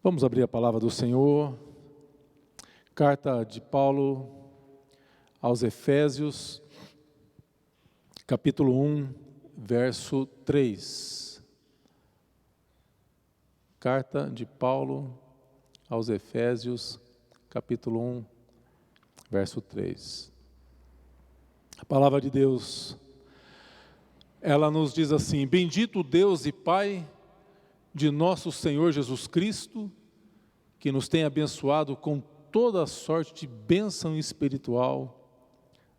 Vamos abrir a palavra do Senhor, carta de Paulo aos Efésios, capítulo 1, verso 3. Carta de Paulo aos Efésios, capítulo 1, verso 3. A palavra de Deus, ela nos diz assim: bendito Deus e Pai de nosso Senhor Jesus Cristo, que nos tem abençoado com toda a sorte de bênção espiritual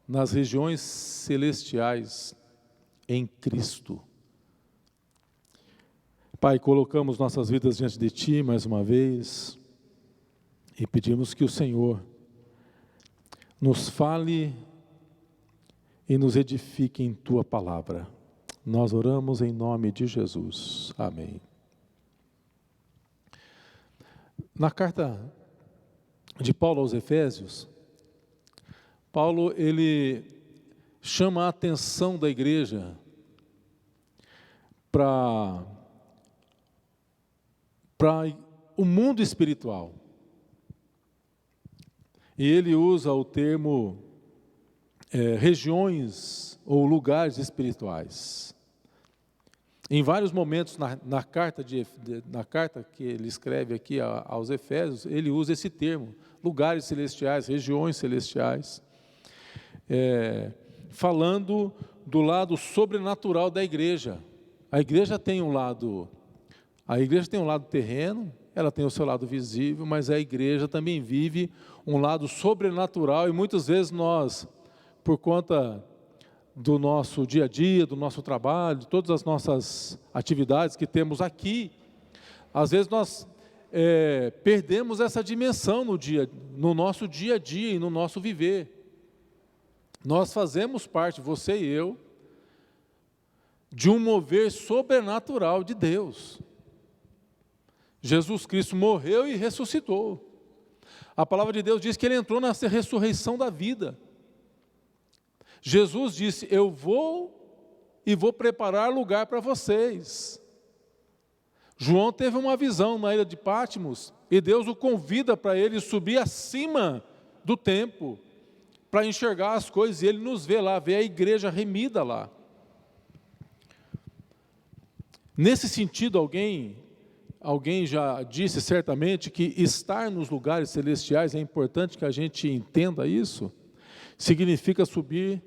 nas regiões celestiais em Cristo. Pai, colocamos nossas vidas diante de Ti mais uma vez e pedimos que o Senhor nos fale e nos edifique em Tua palavra. Nós oramos em nome de Jesus. Amém. Na carta de Paulo aos Efésios, Paulo ele chama a atenção da igreja para o mundo espiritual. E ele usa o termo regiões ou lugares espirituais. Em vários momentos na carta que ele escreve aqui aos Efésios, ele usa esse termo, lugares celestiais, regiões celestiais, falando do lado sobrenatural da igreja. A igreja tem um lado terreno, ela tem o seu lado visível, mas a igreja também vive um lado sobrenatural, e muitas vezes nós, por conta do nosso dia a dia, do nosso trabalho, de todas as nossas atividades que temos aqui, às vezes nós perdemos essa dimensão no nosso dia a dia e no nosso viver. Nós fazemos parte, você e eu, de um mover sobrenatural de Deus. Jesus Cristo morreu e ressuscitou. A palavra de Deus diz que Ele entrou na ressurreição da vida. Jesus disse: eu vou preparar lugar para vocês. João teve uma visão na ilha de Patmos, e Deus o convida para ele subir acima do templo, para enxergar as coisas, e ele nos vê lá, vê a igreja remida lá. Nesse sentido, alguém já disse certamente que estar nos lugares celestiais, é importante que a gente entenda isso, significa subir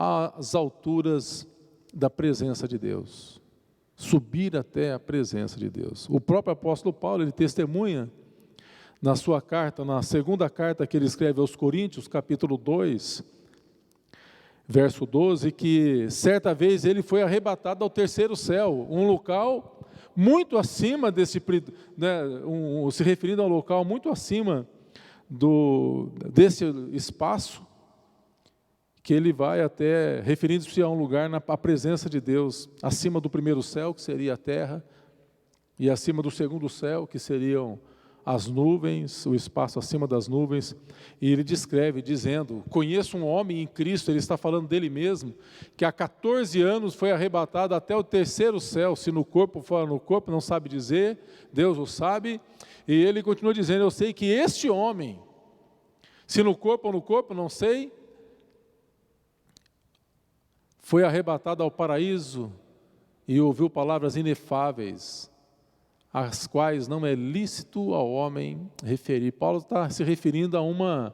às alturas da presença de Deus, subir até a presença de Deus. O próprio apóstolo Paulo, ele testemunha na sua carta, na segunda carta que ele escreve aos Coríntios, capítulo 2, verso 12, que certa vez ele foi arrebatado ao terceiro céu, um local muito acima desse, se referindo ao local muito acima desse espaço, que ele vai até, referindo-se a um lugar na presença de Deus, acima do primeiro céu, que seria a terra, e acima do segundo céu, que seriam as nuvens, o espaço acima das nuvens. E ele descreve, dizendo: conheço um homem em Cristo, ele está falando dele mesmo, que há 14 anos foi arrebatado até o terceiro céu, se no corpo, fora no corpo, não sabe dizer, Deus o sabe. E ele continua dizendo: eu sei que este homem, se no corpo ou no corpo, não sei, foi arrebatado ao paraíso e ouviu palavras inefáveis, as quais não é lícito ao homem referir. Paulo está se referindo a uma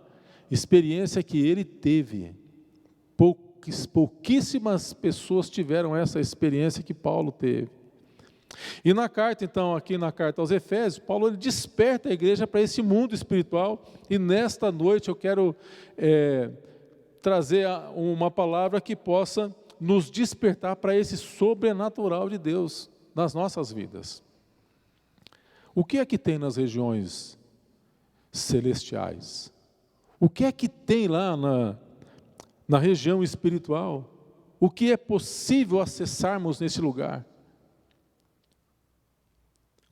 experiência que ele teve. Pouquíssimas pessoas tiveram essa experiência que Paulo teve. E na carta, então, aqui na carta aos Efésios, Paulo ele desperta a igreja para esse mundo espiritual, e nesta noite eu quero trazer uma palavra que possa nos despertar para esse sobrenatural de Deus nas nossas vidas. O que é que tem nas regiões celestiais? O que é que tem lá na região espiritual? O que é possível acessarmos nesse lugar?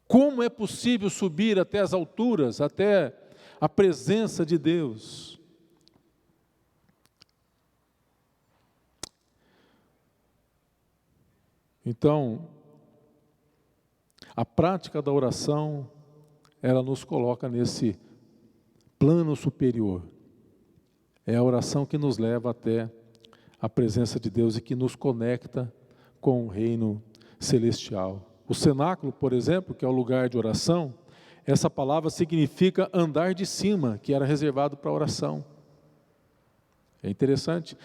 Como é possível subir até as alturas, até a presença de Deus? Então, a prática da oração ela nos coloca nesse plano superior. É a oração que nos leva até a presença de Deus e que nos conecta com o reino celestial. O cenáculo, por exemplo, que é o lugar de oração, essa palavra significa andar de cima, que era reservado para oração. É interessante.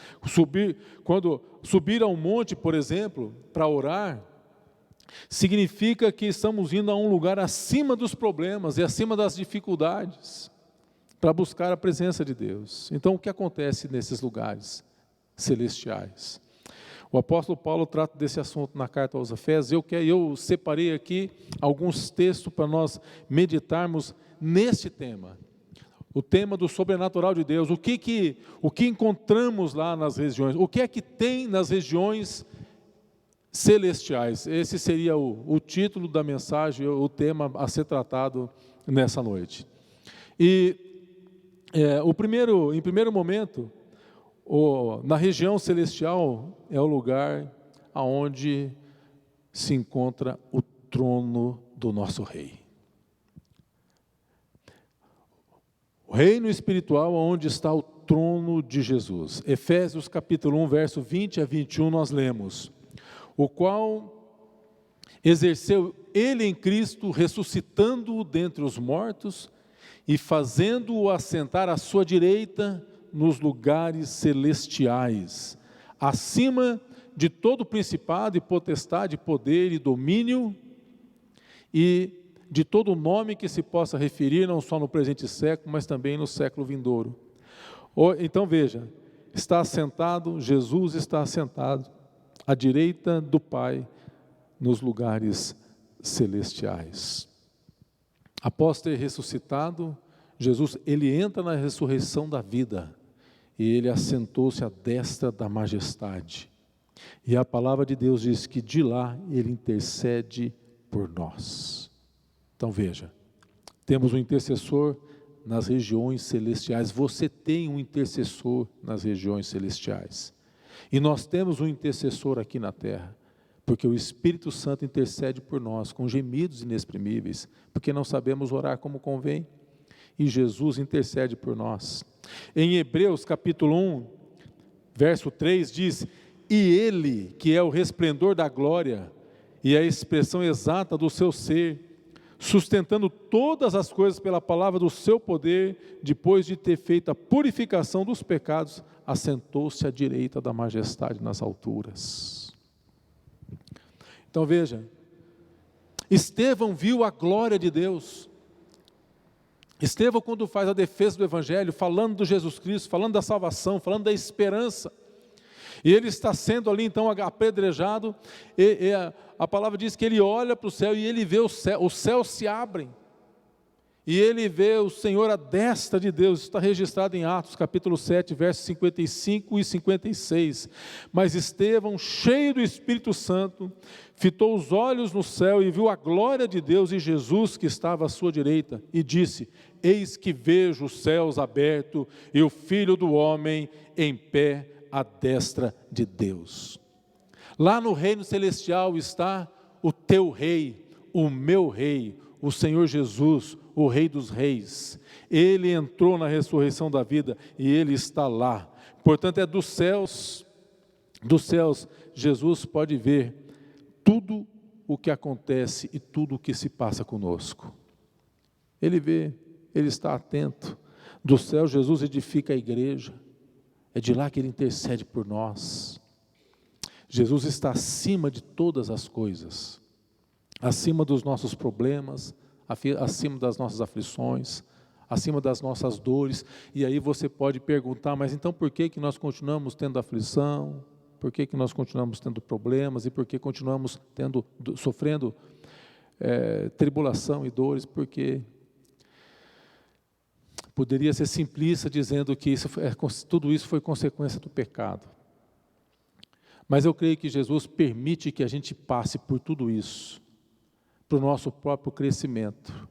Quando subir a um monte, por exemplo, para orar, significa que estamos indo a um lugar acima dos problemas e acima das dificuldades, para buscar a presença de Deus. Então, o que acontece nesses lugares celestiais? O apóstolo Paulo trata desse assunto na carta aos Efésios. Eu separei aqui alguns textos para nós meditarmos neste tema. O tema do sobrenatural de Deus. O que encontramos lá nas regiões? O que é que tem nas regiões celestiais? Esse seria o título da mensagem, o tema a ser tratado nessa noite. E em primeiro momento, na região celestial é o lugar onde se encontra o trono do nosso Rei. O reino espiritual onde está o trono de Jesus. Efésios capítulo 1, verso 20 a 21, nós lemos: o qual exerceu ele em Cristo, ressuscitando-o dentre os mortos e fazendo-o assentar à sua direita nos lugares celestiais, acima de todo principado e potestade, poder e domínio, e de todo nome que se possa referir, não só no presente século, mas também no século vindouro. Então veja, Jesus está assentado à direita do Pai, nos lugares celestiais. Após ter ressuscitado, Jesus, ele entra na ressurreição da vida, e ele assentou-se à destra da majestade. E a palavra de Deus diz que de lá ele intercede por nós. Então veja, temos um intercessor nas regiões celestiais. Você tem um intercessor nas regiões celestiais. E nós temos um intercessor aqui na terra, porque o Espírito Santo intercede por nós com gemidos inexprimíveis, porque não sabemos orar como convém. E Jesus intercede por nós. Em Hebreus capítulo 1, verso 3 diz: e ele, que é o resplendor da glória e a expressão exata do seu ser, sustentando todas as coisas pela palavra do seu poder, depois de ter feito a purificação dos pecados, assentou-se à direita da majestade nas alturas. Então veja, Estevão viu a glória de Deus. Estevão, quando faz a defesa do Evangelho, falando do Jesus Cristo, falando da salvação, falando da esperança, e ele está sendo ali então apedrejado, e a palavra diz que ele olha para o céu e ele vê os céus se abrem, e ele vê o Senhor à destra de Deus. Está registrado em Atos capítulo 7, versos 55 e 56, mas Estevão, cheio do Espírito Santo, fitou os olhos no céu e viu a glória de Deus e Jesus que estava à sua direita, e disse: eis que vejo os céus abertos e o Filho do Homem em pé à destra de Deus. Lá no reino celestial está o teu rei, o meu rei, o Senhor Jesus, o Rei dos Reis. Ele entrou na ressurreição da vida e ele está lá. Portanto, é dos céus, Jesus pode ver tudo o que acontece e tudo o que se passa conosco. Ele vê, ele está atento. Do céu, Jesus edifica a igreja. É de lá que ele intercede por nós. Jesus está acima de todas as coisas, acima dos nossos problemas, acima das nossas aflições, acima das nossas dores. E aí você pode perguntar: mas então por que nós continuamos tendo aflição? Por que nós continuamos tendo problemas? E por que continuamos sofrendo tribulação e dores? Porque poderia ser simplista dizendo que tudo isso foi consequência do pecado. Mas eu creio que Jesus permite que a gente passe por tudo isso, para o nosso próprio crescimento,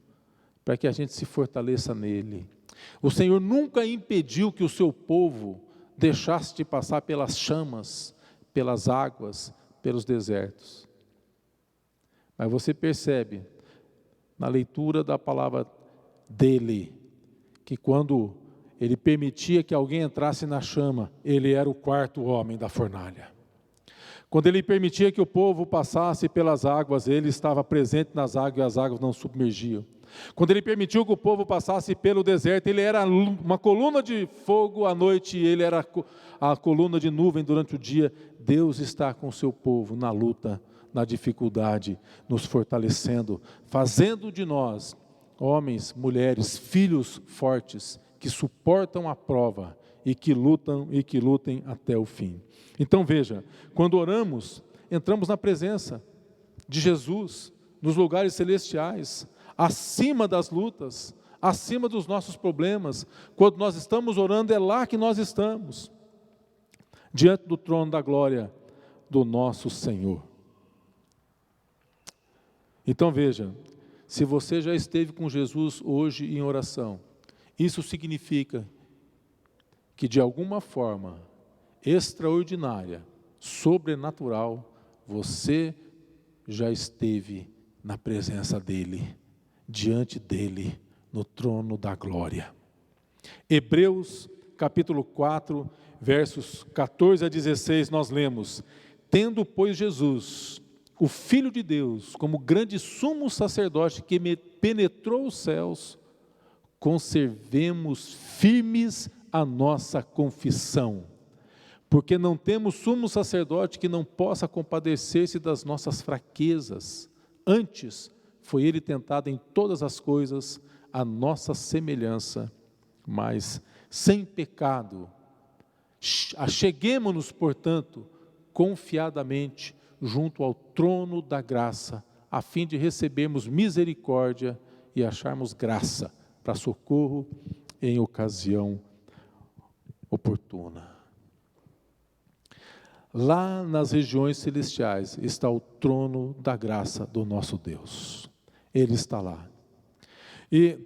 para que a gente se fortaleça nele. O Senhor nunca impediu que o seu povo deixasse de passar pelas chamas, pelas águas, pelos desertos. Mas você percebe, na leitura da palavra dele, que quando ele permitia que alguém entrasse na chama, ele era o quarto homem da fornalha. Quando ele permitia que o povo passasse pelas águas, ele estava presente nas águas e as águas não submergiam. Quando ele permitiu que o povo passasse pelo deserto, ele era uma coluna de fogo à noite e ele era a coluna de nuvem durante o dia. Deus está com o seu povo na luta, na dificuldade, nos fortalecendo, fazendo de nós homens, mulheres, filhos fortes, que suportam a prova e que lutem até o fim. Então veja, quando oramos, entramos na presença de Jesus, nos lugares celestiais, acima das lutas, acima dos nossos problemas. Quando nós estamos orando, é lá que nós estamos, diante do trono da glória do nosso Senhor. Então veja, se você já esteve com Jesus hoje em oração, isso significa que de alguma forma extraordinária, sobrenatural, você já esteve na presença dEle, diante dEle, no trono da glória. Hebreus capítulo 4, versos 14 a 16, nós lemos: tendo, pois, Jesus, o Filho de Deus, como grande sumo sacerdote que penetrou os céus, conservemos firmes a nossa confissão, porque não temos sumo sacerdote que não possa compadecer-se das nossas fraquezas. Antes, foi ele tentado em todas as coisas, a nossa semelhança, mas sem pecado. Acheguemo-nos, portanto, confiadamente junto ao trono da graça, a fim de recebermos misericórdia e acharmos graça para socorro em ocasião oportuna. Lá nas regiões celestiais está o trono da graça do nosso Deus. Ele está lá. E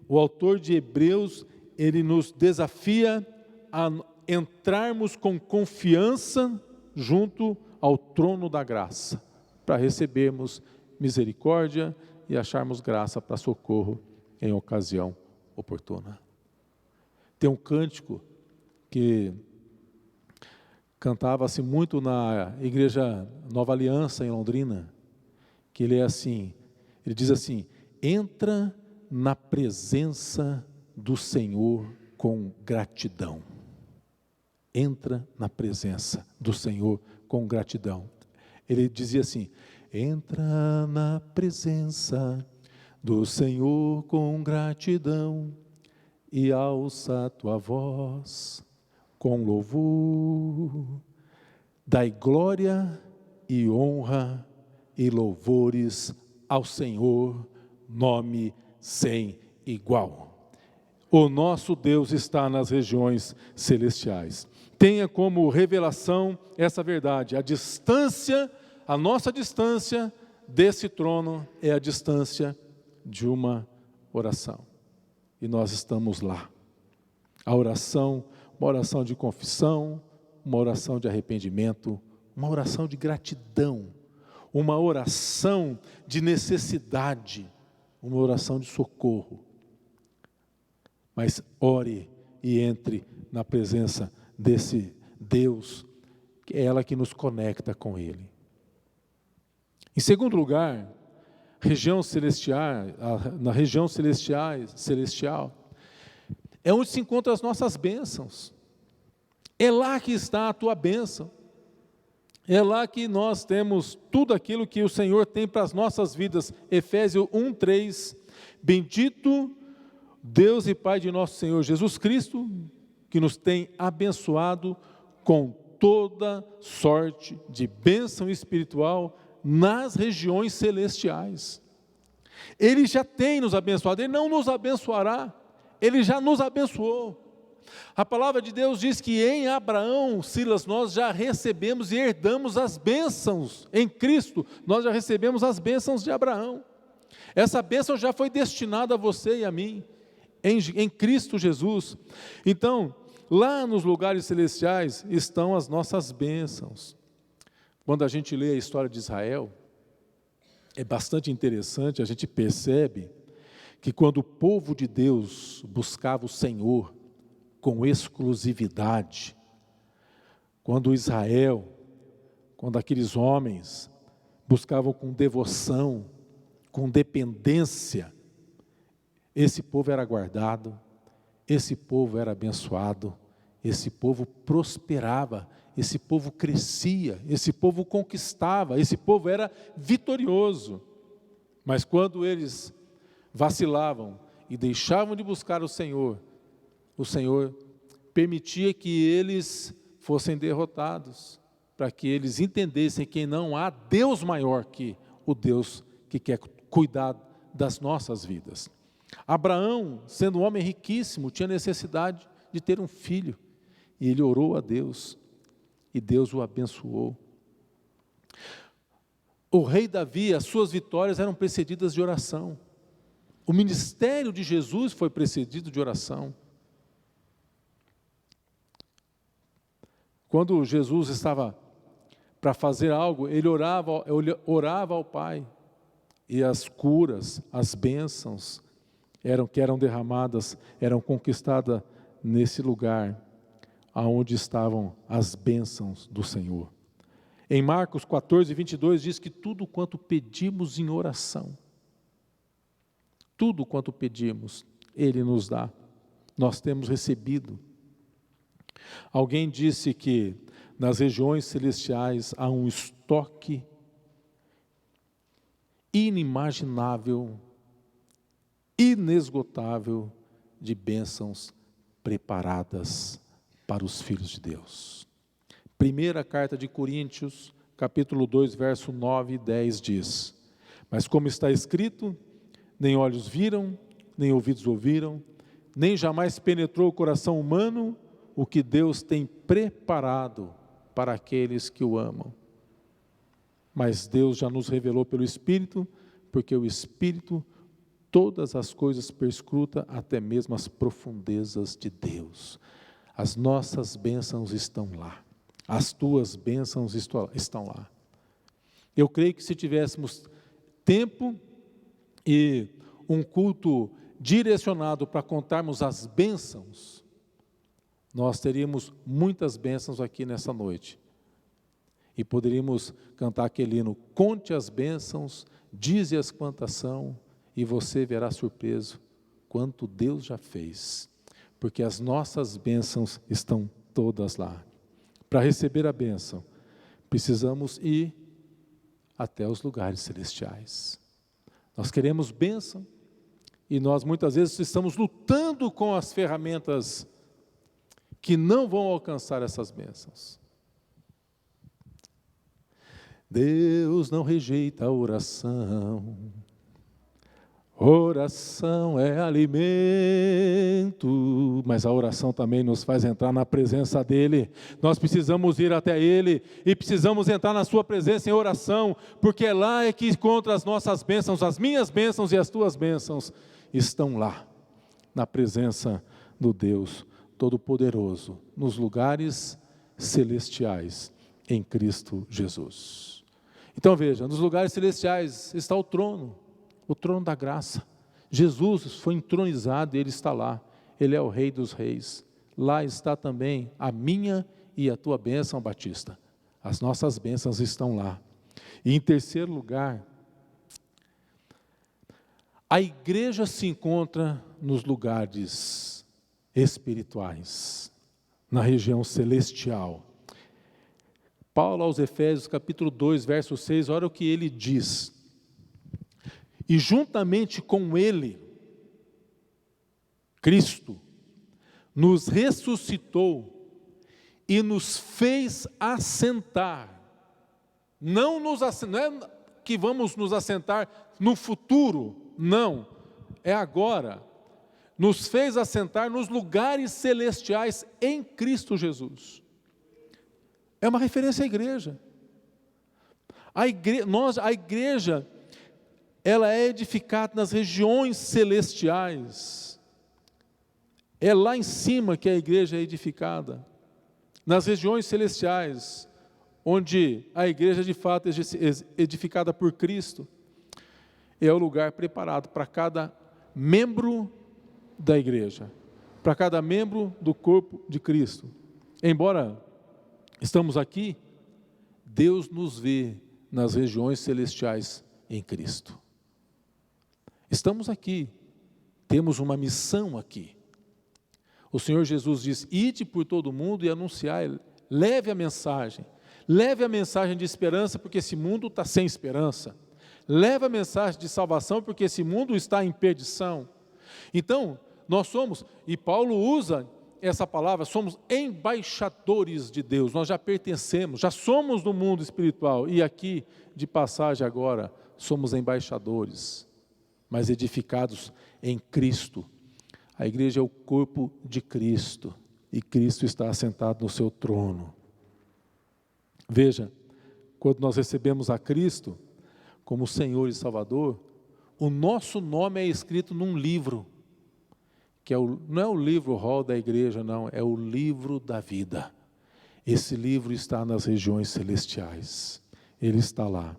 o autor de Hebreus, ele nos desafia a entrarmos com confiança junto ao trono da graça, para recebermos misericórdia e acharmos graça para socorro em ocasião oportuna. Tem um cântico que cantava-se muito na igreja Nova Aliança em Londrina, que ele é assim, ele diz assim: entra na presença do Senhor com gratidão. Entra na presença do Senhor com gratidão. Ele dizia assim: entra na presença do Senhor com gratidão e alça a tua voz com louvor. Dai glória e honra e louvores ao Senhor, nome sem igual. O nosso Deus está nas regiões celestiais. Tenha como revelação essa verdade. A nossa distância desse trono é a distância de uma oração. E nós estamos lá. A oração, uma oração de confissão, uma oração de arrependimento, uma oração de gratidão, uma oração de necessidade, uma oração de socorro. Mas ore e entre na presença desse Deus, que é ela que nos conecta com Ele. Em segundo lugar, na região celestial, é onde se encontram as nossas bênçãos. É lá que está a tua bênção. É lá que nós temos tudo aquilo que o Senhor tem para as nossas vidas. Efésios 1:3, bendito Deus e Pai de nosso Senhor Jesus Cristo, que nos tem abençoado com toda sorte de bênção espiritual nas regiões celestiais. Ele já tem nos abençoado, Ele não nos abençoará, Ele já nos abençoou. A palavra de Deus diz que em Abraão, Silas, nós já recebemos e herdamos as bênçãos. Em Cristo, nós já recebemos as bênçãos de Abraão. Essa bênção já foi destinada a você e a mim, em Cristo Jesus. Então, lá nos lugares celestiais estão as nossas bênçãos. Quando a gente lê a história de Israel, é bastante interessante, a gente percebe que quando o povo de Deus buscava o Senhor com exclusividade, quando Israel, quando aqueles homens buscavam com devoção, com dependência, esse povo era guardado, esse povo era abençoado, esse povo prosperava, esse povo crescia, esse povo conquistava, esse povo era vitorioso. Mas quando eles vacilavam e deixavam de buscar o Senhor permitia que eles fossem derrotados, para que eles entendessem que não há Deus maior que o Deus que quer cuidar das nossas vidas. Abraão, sendo um homem riquíssimo, tinha necessidade de ter um filho, e ele orou a Deus, e Deus o abençoou. O rei Davi, as suas vitórias eram precedidas de oração. O ministério de Jesus foi precedido de oração. Quando Jesus estava para fazer algo, ele orava ao Pai, e as curas, as bênçãos que eram derramadas, eram conquistadas nesse lugar, aonde estavam as bênçãos do Senhor. Em Marcos 14, 22 diz que tudo quanto pedimos em oração, tudo quanto pedimos, Ele nos dá, nós temos recebido. Alguém disse que nas regiões celestiais há um estoque inimaginável, inesgotável de bênçãos preparadas para os filhos de Deus. Primeira carta de Coríntios, capítulo 2, verso 9 e 10 diz: mas como está escrito, nem olhos viram, nem ouvidos ouviram, nem jamais penetrou o coração humano o que Deus tem preparado para aqueles que o amam. Mas Deus já nos revelou pelo Espírito, porque o Espírito todas as coisas perscruta, até mesmo as profundezas de Deus. As nossas bênçãos estão lá, as tuas bênçãos estão lá. Eu creio que se tivéssemos tempo e um culto direcionado para contarmos as bênçãos, nós teríamos muitas bênçãos aqui nessa noite. E poderíamos cantar aquele hino: conte as bênçãos, dize-as quantas são, e você verá surpreso quanto Deus já fez. Porque as nossas bênçãos estão todas lá. Para receber a bênção, precisamos ir até os lugares celestiais. Nós queremos bênção, e nós muitas vezes estamos lutando com as ferramentas que não vão alcançar essas bênçãos. Deus não rejeita a oração. Oração é alimento, mas a oração também nos faz entrar na presença dEle. Nós precisamos ir até Ele e precisamos entrar na sua presença em oração, porque lá é que encontra as nossas bênçãos, as minhas bênçãos e as tuas bênçãos estão lá, na presença do Deus Todo-Poderoso, nos lugares celestiais, em Cristo Jesus. Então veja, nos lugares celestiais está o trono da graça. Jesus foi entronizado e Ele está lá. Ele é o Rei dos Reis. Lá está também a minha e a tua bênção, Batista. As nossas bênçãos estão lá. E em terceiro lugar, a igreja se encontra nos lugares espirituais, na região celestial. Paulo aos Efésios, capítulo 2, verso 6, olha o que ele diz: e juntamente com Ele, Cristo, nos ressuscitou e nos fez assentar. Não é que vamos nos assentar no futuro, não, é agora. Nos fez assentar nos lugares celestiais em Cristo Jesus. É uma referência à igreja. A igreja, ela é edificada nas regiões celestiais. É lá em cima que a igreja é edificada. Nas regiões celestiais, onde a igreja de fato é edificada por Cristo. É o lugar preparado para cada membro da igreja, para cada membro do corpo de Cristo. Embora estamos aqui, Deus nos vê nas regiões celestiais em Cristo. Estamos aqui, temos uma missão aqui. O Senhor Jesus diz: ide por todo o mundo e anunciai, leve a mensagem de esperança, porque esse mundo está sem esperança. Leve a mensagem de salvação, porque esse mundo está em perdição. Então, nós somos, e Paulo usa essa palavra, somos embaixadores de Deus, nós já pertencemos, já somos do mundo espiritual, e aqui, de passagem agora, somos embaixadores, mas edificados em Cristo. A igreja é o corpo de Cristo, e Cristo está assentado no seu trono. Veja, quando nós recebemos a Cristo como Senhor e Salvador, o nosso nome é escrito num livro, que não é o livro hall da igreja, não, é o livro da vida. Esse livro está nas regiões celestiais, ele está lá.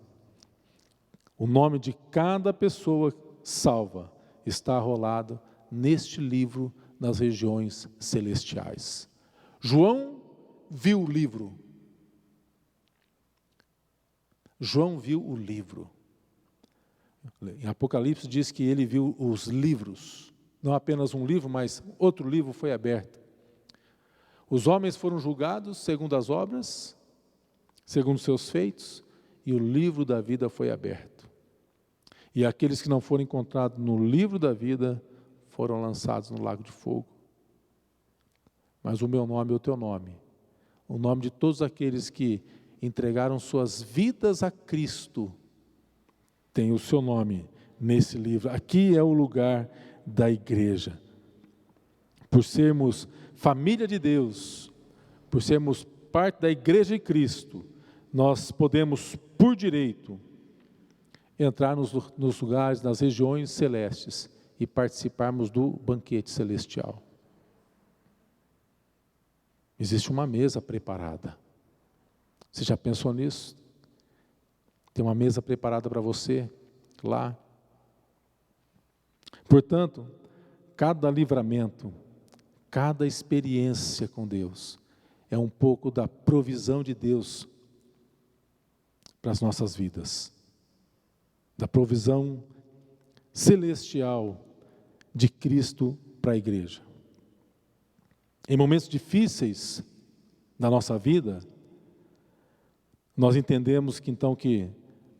O nome de cada pessoa salva está arrolado neste livro nas regiões celestiais. João viu o livro. João viu o livro. Em Apocalipse diz que ele viu os livros. Não apenas um livro, mas outro livro foi aberto. Os homens foram julgados segundo as obras, segundo seus feitos, e o livro da vida foi aberto. E aqueles que não foram encontrados no livro da vida foram lançados no lago de fogo. Mas o meu nome é o teu nome. O nome de todos aqueles que entregaram suas vidas a Cristo tem o seu nome nesse livro. Aqui é o lugar da igreja. Por sermos família de Deus, por sermos parte da igreja de Cristo, nós podemos, por direito, entrar nos lugares, nas regiões celestes e participarmos do banquete celestial. Existe uma mesa preparada. Você já pensou nisso? Tem uma mesa preparada para você lá. Portanto, cada livramento, cada experiência com Deus é um pouco da provisão de Deus para as nossas vidas, da provisão celestial de Cristo para a igreja. Em momentos difíceis na nossa vida, nós entendemos que então que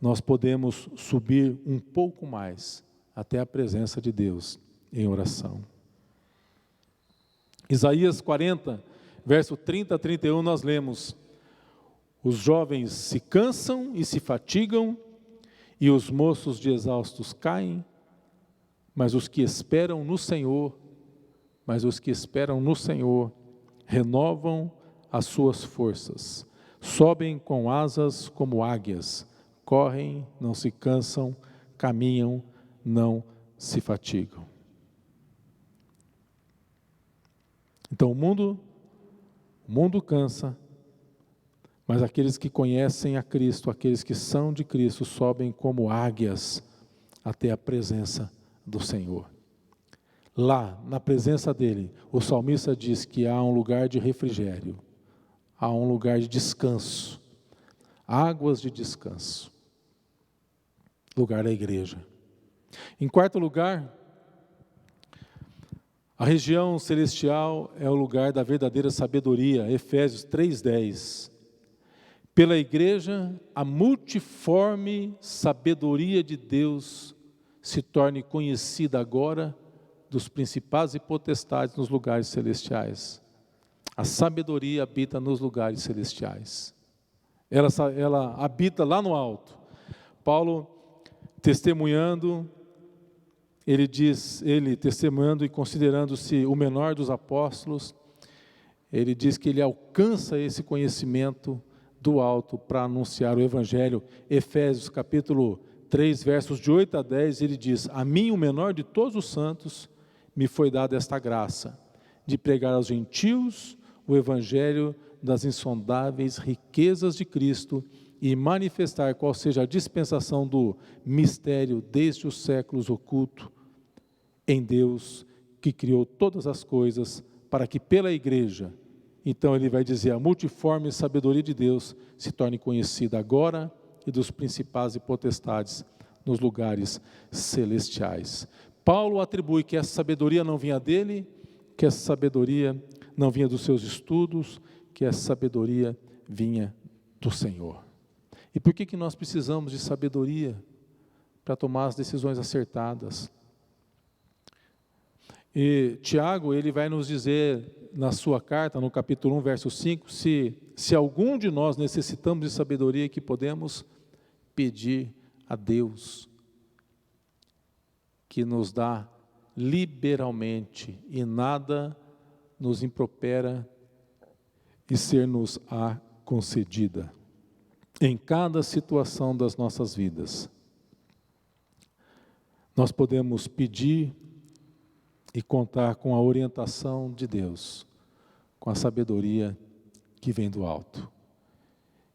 nós podemos subir um pouco mais até a presença de Deus em oração. Isaías 40, verso 30 a 31, nós lemos: os jovens se cansam e se fatigam, e os moços de exaustos caem, mas os que esperam no Senhor, renovam as suas forças, sobem com asas como águias, correm, não se cansam, caminham, não se fatigam. Então o mundo cansa, mas aqueles que conhecem a Cristo, aqueles que são de Cristo, sobem como águias até a presença do Senhor. Lá, na presença dele, o salmista diz que há um lugar de refrigério, há um lugar de descanso, águas de descanso, lugar da igreja. Em quarto lugar, a região celestial é o lugar da verdadeira sabedoria, Efésios 3:10. Pela igreja, a multiforme sabedoria de Deus se torne conhecida agora dos principados e potestades nos lugares celestiais. A sabedoria habita nos lugares celestiais. Ela habita lá no alto. Paulo, testemunhando, ele testemunhando e considerando-se o menor dos apóstolos, ele diz que ele alcança esse conhecimento do alto para anunciar o Evangelho. Efésios capítulo 3, versos de 8 a 10, ele diz: a mim, o menor de todos os santos, me foi dada esta graça, de pregar aos gentios o Evangelho das insondáveis riquezas de Cristo e manifestar qual seja a dispensação do mistério desde os séculos oculto em Deus que criou todas as coisas, para que pela igreja, então ele vai dizer, a multiforme sabedoria de Deus se torne conhecida agora e dos principados e potestades nos lugares celestiais. Paulo atribui que essa sabedoria não vinha dele, que essa sabedoria não vinha dos seus estudos, que essa sabedoria vinha do Senhor. E por que nós precisamos de sabedoria para tomar as decisões acertadas? E Tiago, ele vai nos dizer na sua carta, no capítulo 1, verso 5, se algum de nós necessitamos de sabedoria, que podemos pedir a Deus, que nos dá liberalmente, e nada nos impropera e ser-nos-á concedida, em cada situação das nossas vidas. Nós podemos pedir e contar com a orientação de Deus, com a sabedoria que vem do alto.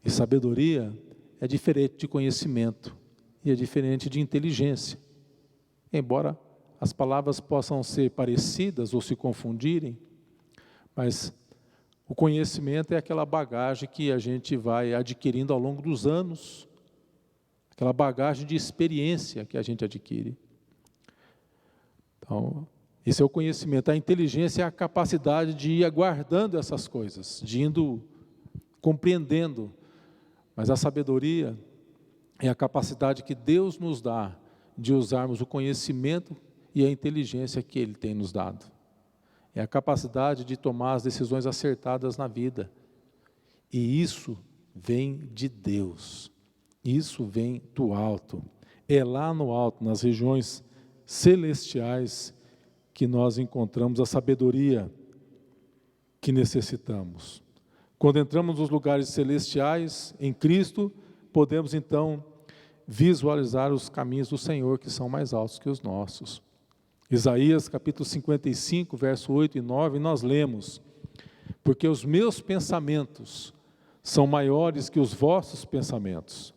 E sabedoria é diferente de conhecimento, e é diferente de inteligência. Embora as palavras possam ser parecidas ou se confundirem, mas o conhecimento é aquela bagagem que a gente vai adquirindo ao longo dos anos, aquela bagagem de experiência que a gente adquire. Então, esse é o conhecimento. A inteligência é a capacidade de ir aguardando essas coisas, de indo compreendendo. Mas a sabedoria é a capacidade que Deus nos dá de usarmos o conhecimento e a inteligência que Ele tem nos dado. É a capacidade de tomar as decisões acertadas na vida. E isso vem de Deus. Isso vem do alto. É lá no alto, nas regiões celestiais, que nós encontramos a sabedoria que necessitamos. Quando entramos nos lugares celestiais, em Cristo, podemos então visualizar os caminhos do Senhor, que são mais altos que os nossos. Isaías capítulo 55, verso 8 e 9, nós lemos: porque os meus pensamentos são maiores que os vossos pensamentos.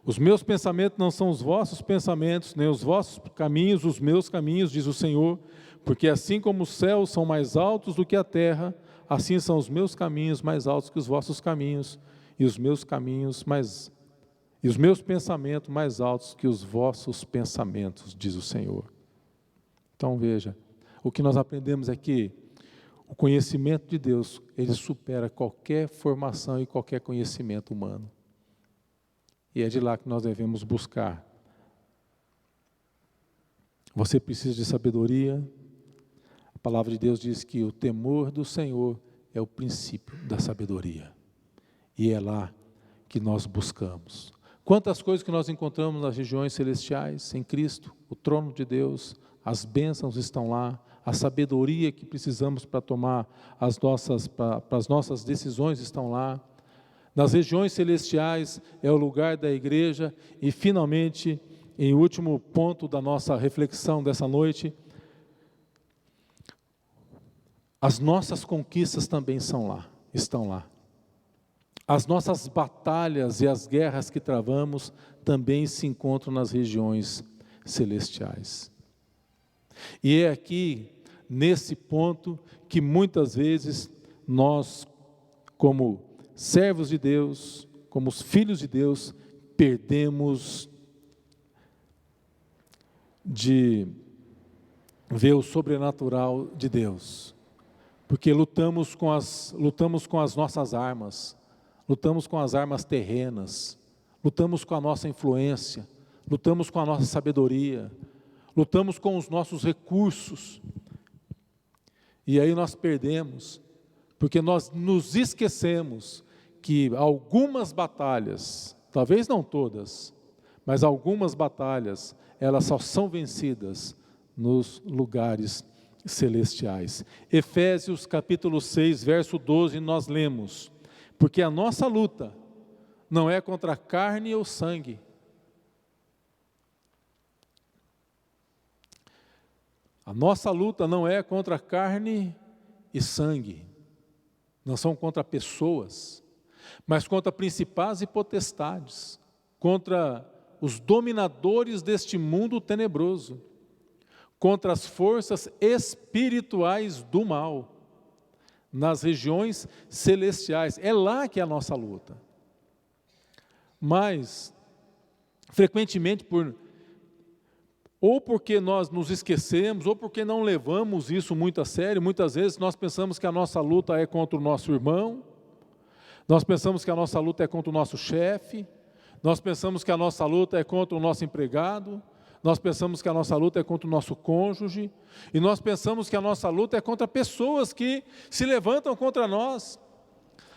Os meus pensamentos não são os vossos pensamentos, nem os vossos caminhos, os meus caminhos, diz o Senhor, porque assim como os céus são mais altos do que a terra, assim são os meus caminhos mais altos que os vossos caminhos, e os meus pensamentos mais altos que os vossos pensamentos, diz o Senhor. Então veja, o que nós aprendemos é que o conhecimento de Deus, ele supera qualquer formação e qualquer conhecimento humano. E é de lá que nós devemos buscar. Você precisa de sabedoria. A palavra de Deus diz que o temor do Senhor é o princípio da sabedoria. E é lá que nós buscamos. Quantas coisas que nós encontramos nas regiões celestiais, em Cristo, o trono de Deus, as bênçãos estão lá, a sabedoria que precisamos para tomar as nossas decisões estão lá. Nas regiões celestiais é o lugar da igreja. E finalmente, em último ponto da nossa reflexão dessa noite, as nossas conquistas também estão lá. As nossas batalhas e as guerras que travamos também se encontram nas regiões celestiais. E é aqui, nesse ponto, que muitas vezes nós, como servos de Deus, como os filhos de Deus, perdemos de ver o sobrenatural de Deus, porque lutamos com as nossas armas, lutamos com as armas terrenas, lutamos com a nossa influência, lutamos com a nossa sabedoria, lutamos com os nossos recursos, e aí nós perdemos, porque nós nos esquecemos que algumas batalhas, talvez não todas, mas algumas batalhas, elas só são vencidas nos lugares celestiais. Efésios capítulo 6, verso 12, nós lemos: porque a nossa luta não é contra a carne ou sangue. A nossa luta não é contra carne e sangue, não são contra pessoas, mas contra principados e potestades, contra os dominadores deste mundo tenebroso, contra as forças espirituais do mal, nas regiões celestiais. É lá que é a nossa luta. Mas, frequentemente, ou porque nós nos esquecemos, ou porque não levamos isso muito a sério, muitas vezes nós pensamos que a nossa luta é contra o nosso irmão, nós pensamos que a nossa luta é contra o nosso chefe, nós pensamos que a nossa luta é contra o nosso empregado, nós pensamos que a nossa luta é contra o nosso cônjuge, e nós pensamos que a nossa luta é contra pessoas que se levantam contra nós.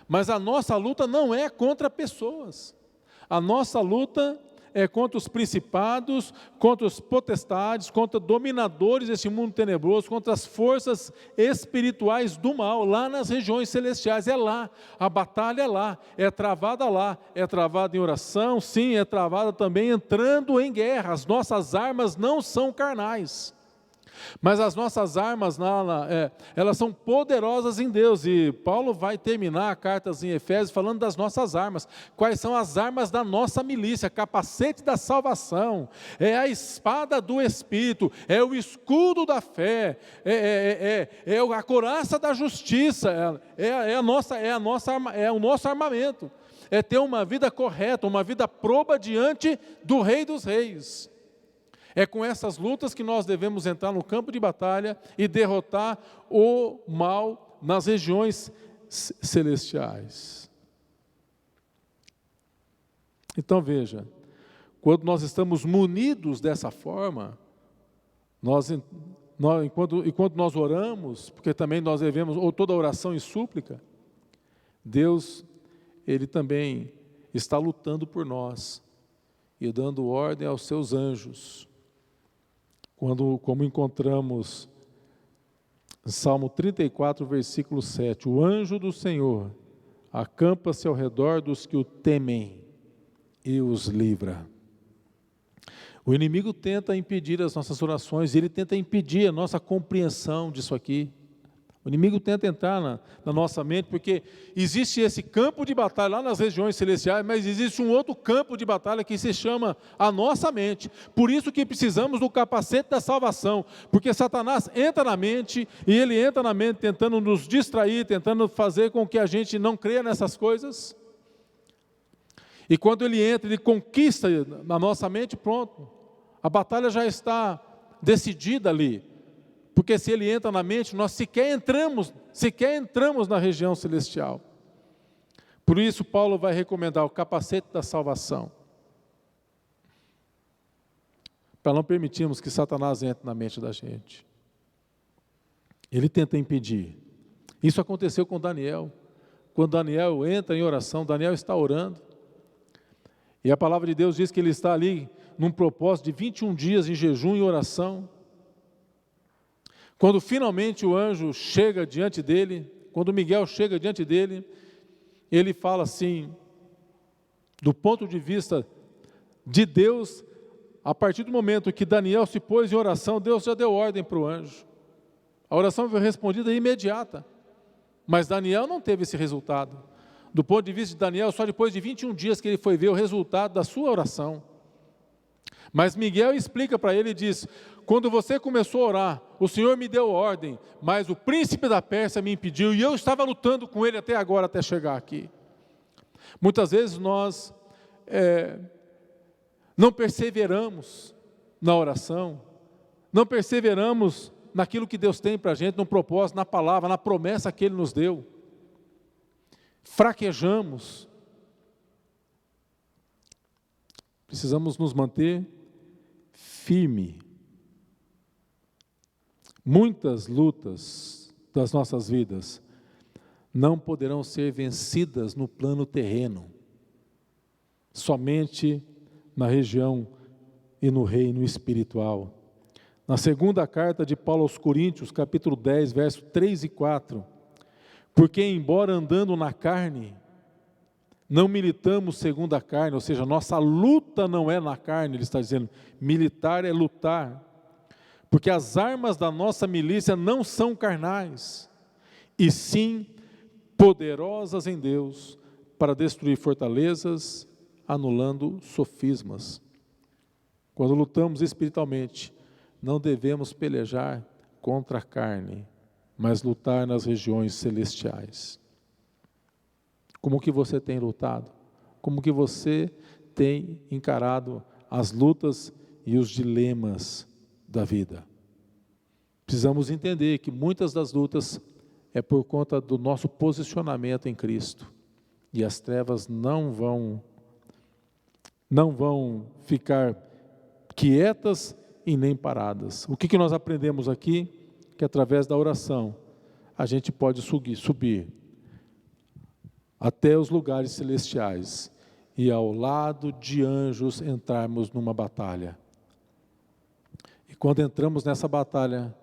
Mas a nossa luta não é contra pessoas. A nossa luta é contra os principados, contra os potestades, contra dominadores desse mundo tenebroso, contra as forças espirituais do mal, lá nas regiões celestiais. É lá, a batalha é lá, é travada em oração, sim, é travada também entrando em guerra. As nossas armas não são carnais, mas as nossas armas, elas são poderosas em Deus, e Paulo vai terminar a carta em Efésios falando das nossas armas. Quais são as armas da nossa milícia? Capacete da salvação, é a espada do Espírito, é o escudo da fé, é a couraça da justiça, é o nosso armamento, é ter uma vida correta, uma vida proba diante do Rei dos Reis. É com essas lutas que nós devemos entrar no campo de batalha e derrotar o mal nas regiões celestiais. Então veja, quando nós estamos munidos dessa forma, enquanto nós oramos, porque também nós devemos, ou toda oração e súplica, Deus, Ele também está lutando por nós e dando ordem aos seus anjos. Como encontramos em Salmo 34, versículo 7, o anjo do Senhor acampa-se ao redor dos que o temem e os livra. O inimigo tenta impedir as nossas orações, ele tenta impedir a nossa compreensão disso aqui. O inimigo tenta entrar na nossa mente, porque existe esse campo de batalha lá nas regiões celestiais, mas existe um outro campo de batalha que se chama a nossa mente. Por isso que precisamos do capacete da salvação, porque Satanás entra na mente, e ele entra na mente tentando nos distrair, tentando fazer com que a gente não creia nessas coisas. E quando ele entra, ele conquista na nossa mente, pronto, a batalha já está decidida ali. Porque se ele entra na mente, nós sequer entramos na região celestial. Por isso Paulo vai recomendar o capacete da salvação, para não permitirmos que Satanás entre na mente da gente. Ele tenta impedir. Isso aconteceu com Daniel. Quando Daniel entra em oração, Daniel está orando, e a palavra de Deus diz que ele está ali num propósito de 21 dias em jejum e oração. Quando finalmente o anjo chega diante dele, quando Miguel chega diante dele, ele fala assim, do ponto de vista de Deus, a partir do momento que Daniel se pôs em oração, Deus já deu ordem para o anjo. A oração foi respondida imediata, mas Daniel não teve esse resultado. Do ponto de vista de Daniel, só depois de 21 dias que ele foi ver o resultado da sua oração. Mas Miguel explica para ele e diz, quando você começou a orar, o Senhor me deu ordem, mas o príncipe da Pérsia me impediu, e eu estava lutando com ele até agora, até chegar aqui. Muitas vezes nós não perseveramos na oração, não perseveramos naquilo que Deus tem para a gente, no propósito, na palavra, na promessa que Ele nos deu. Fraquejamos. Precisamos nos manter firme. Muitas lutas das nossas vidas não poderão ser vencidas no plano terreno, somente na região e no reino espiritual. Na segunda carta de Paulo aos Coríntios, capítulo 10, versos 3 e 4, porque embora andando na carne, não militamos segundo a carne, ou seja, nossa luta não é na carne, ele está dizendo, militar é lutar, porque as armas da nossa milícia não são carnais, e sim poderosas em Deus, para destruir fortalezas, anulando sofismas. Quando lutamos espiritualmente, não devemos pelejar contra a carne, mas lutar nas regiões celestiais. Como que você tem lutado? Como que você tem encarado as lutas e os dilemas da vida? Precisamos entender que muitas das lutas é por conta do nosso posicionamento em Cristo. E as trevas não vão ficar quietas e nem paradas. O que nós aprendemos aqui? Que através da oração a gente pode subir até os lugares celestiais e ao lado de anjos entrarmos numa batalha. E quando entramos nessa batalha,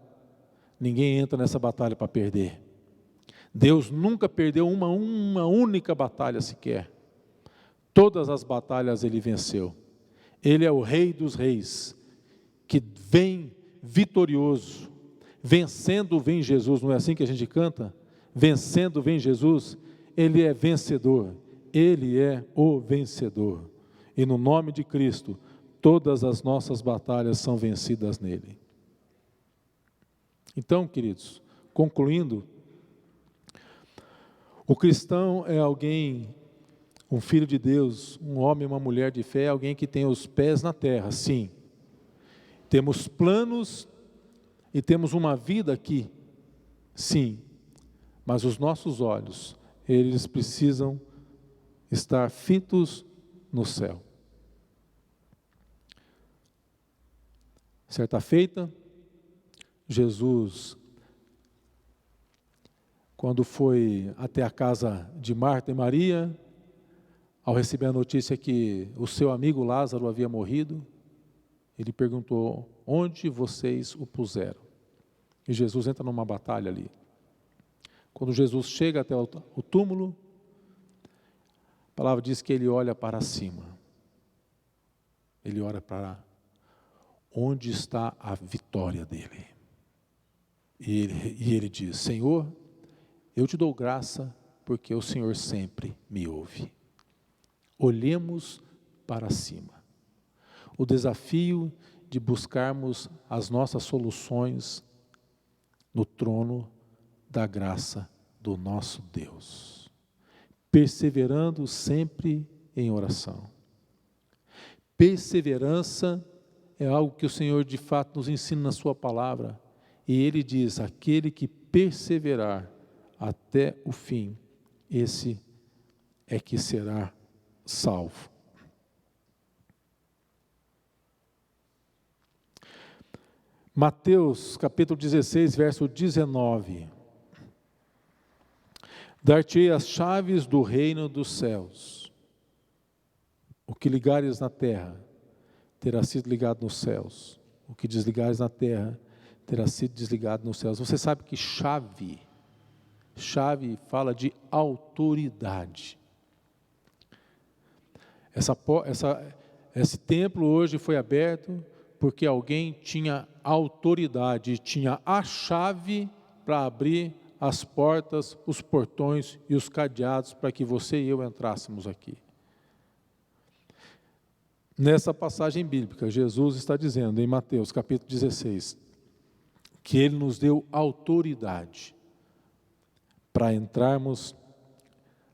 ninguém entra nessa batalha para perder. Deus nunca perdeu uma única batalha sequer. Todas as batalhas Ele venceu. Ele é o Rei dos Reis, que vem vitorioso. Vencendo vem Jesus, não é assim que a gente canta? Vencendo vem Jesus. Ele é vencedor. Ele é o vencedor. E no nome de Cristo, todas as nossas batalhas são vencidas nele. Então, queridos, concluindo, o cristão é alguém, um filho de Deus, um homem, uma mulher de fé, alguém que tem os pés na terra, sim. Temos planos e temos uma vida aqui, sim. Mas os nossos olhos, eles precisam estar fitos no céu. Certa feita, Jesus, quando foi até a casa de Marta e Maria, ao receber a notícia que o seu amigo Lázaro havia morrido, ele perguntou: onde vocês o puseram? E Jesus entra numa batalha ali. Quando Jesus chega até o túmulo, a palavra diz que ele olha para cima. Ele olha para onde está a vitória dele. E ele diz: Senhor, eu te dou graça porque o Senhor sempre me ouve. Olhemos para cima. O desafio de buscarmos as nossas soluções no trono da graça do nosso Deus, perseverando sempre em oração. Perseverança é algo que o Senhor de fato nos ensina na sua palavra, e Ele diz: aquele que perseverar até o fim, esse é que será salvo. Mateus capítulo 16, verso 19. Dar-te-ei as chaves do reino dos céus. O que ligares na terra, terá sido ligado nos céus. O que desligares na terra, terá sido desligado nos céus. Você sabe que chave fala de autoridade. Esse templo hoje foi aberto porque alguém tinha autoridade, tinha a chave para abrir as portas, os portões e os cadeados para que você e eu entrássemos aqui. Nessa passagem bíblica, Jesus está dizendo em Mateus capítulo 16, que Ele nos deu autoridade para entrarmos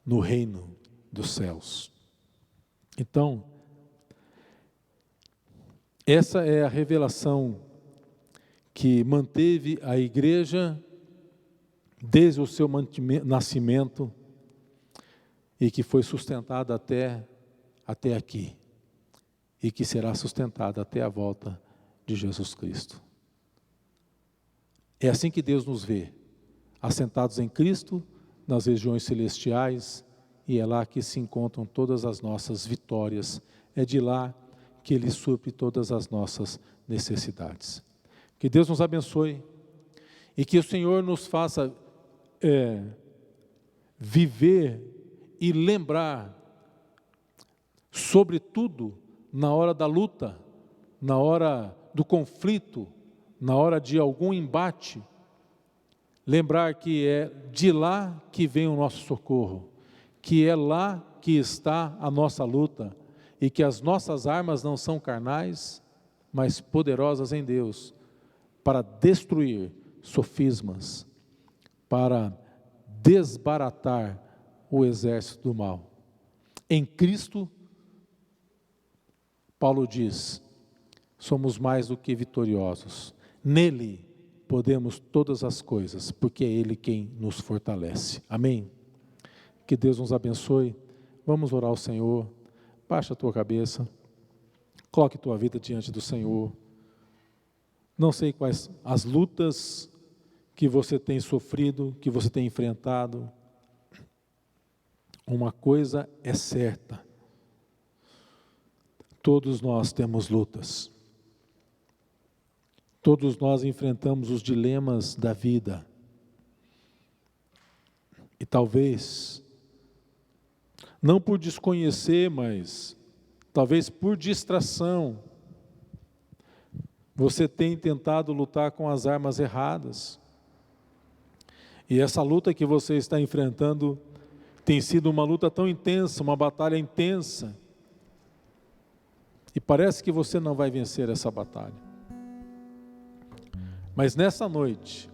no reino dos céus. Então, essa é a revelação que manteve a igreja desde o seu nascimento e que foi sustentada até aqui e que será sustentada até a volta de Jesus Cristo. É assim que Deus nos vê, assentados em Cristo, nas regiões celestiais, e é lá que se encontram todas as nossas vitórias, é de lá que Ele supre todas as nossas necessidades. Que Deus nos abençoe e que o Senhor nos faça viver e lembrar, sobretudo na hora da luta, na hora do conflito, na hora de algum embate, lembrar que é de lá que vem o nosso socorro, que é lá que está a nossa luta, e que as nossas armas não são carnais, mas poderosas em Deus, para destruir sofismas, para desbaratar o exército do mal. Em Cristo, Paulo diz, somos mais do que vitoriosos. Nele podemos todas as coisas, porque é Ele quem nos fortalece. Amém? Que Deus nos abençoe. Vamos orar ao Senhor. Baixa a tua cabeça. Coloque tua vida diante do Senhor. Não sei quais as lutas que você tem sofrido, que você tem enfrentado. Uma coisa é certa. Todos nós temos lutas. Todos nós enfrentamos os dilemas da vida. E talvez, não por desconhecer, mas talvez por distração, você tem tentado lutar com as armas erradas. E essa luta que você está enfrentando tem sido uma luta tão intensa, uma batalha intensa. E parece que você não vai vencer essa batalha. Mas nessa noite,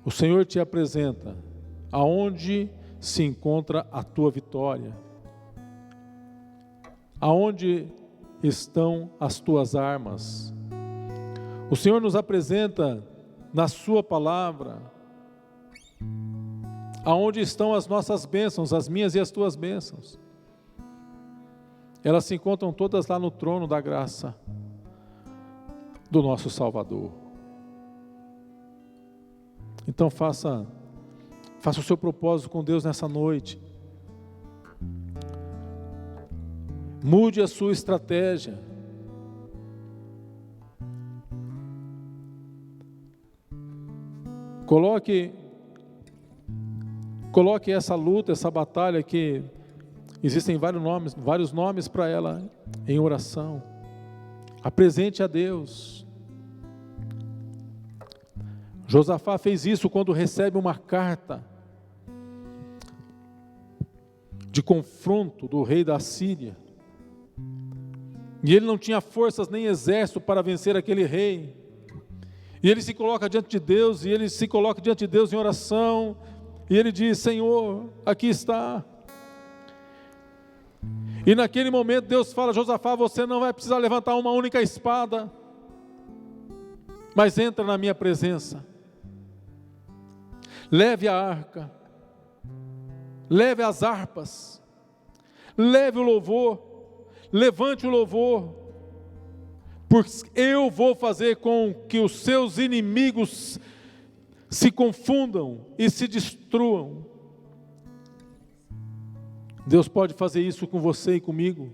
o Senhor te apresenta aonde se encontra a tua vitória. Aonde estão as tuas armas. O Senhor nos apresenta na sua palavra aonde estão as nossas bênçãos, as minhas e as tuas bênçãos. Elas se encontram todas lá no trono da graça do nosso Salvador. Então faça o seu propósito com Deus nessa noite. Mude a sua estratégia. Coloque essa luta, essa batalha que existem vários nomes para ela em oração. Apresente a Deus. Josafá fez isso quando recebe uma carta de confronto do rei da Síria. E ele não tinha forças nem exército para vencer aquele rei. E ele se coloca diante de Deus, em oração, e ele diz: Senhor, aqui está. E naquele momento Deus fala: Josafá, você não vai precisar levantar uma única espada, mas entra na minha presença. Leve a arca, leve as harpas, leve o louvor, levante o louvor, porque eu vou fazer com que os seus inimigos se confundam e se destruam. Deus pode fazer isso com você e comigo.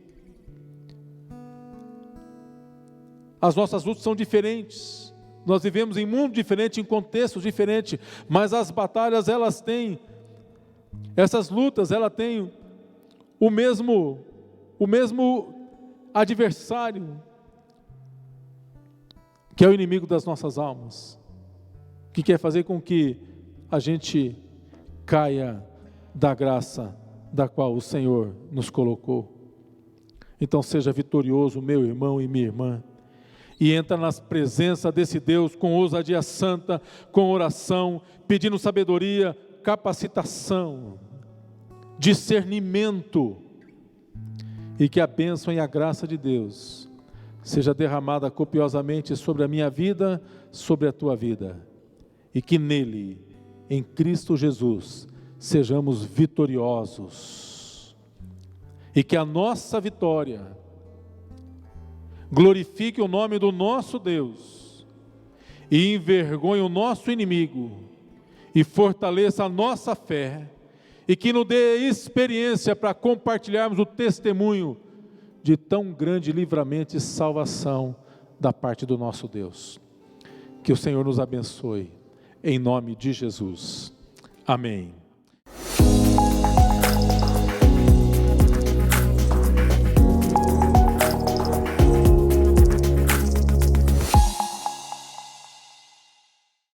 As nossas lutas são diferentes. Nós vivemos em mundo diferente, em contextos diferentes, mas as batalhas, essas lutas, elas têm o mesmo adversário, que é o inimigo das nossas almas, que quer fazer com que a gente caia da graça da qual o Senhor nos colocou. Então seja vitorioso, meu irmão e minha irmã, e entra na presença desse Deus com ousadia santa, com oração, pedindo sabedoria, capacitação, discernimento, e que a bênção e a graça de Deus seja derramada copiosamente sobre a minha vida, sobre a tua vida, e que nele, em Cristo Jesus, sejamos vitoriosos, e que a nossa vitória glorifique o nome do nosso Deus, e envergonhe o nosso inimigo, e fortaleça a nossa fé, e que nos dê experiência para compartilharmos o testemunho de tão grande livramento e salvação da parte do nosso Deus. Que o Senhor nos abençoe, em nome de Jesus. Amém.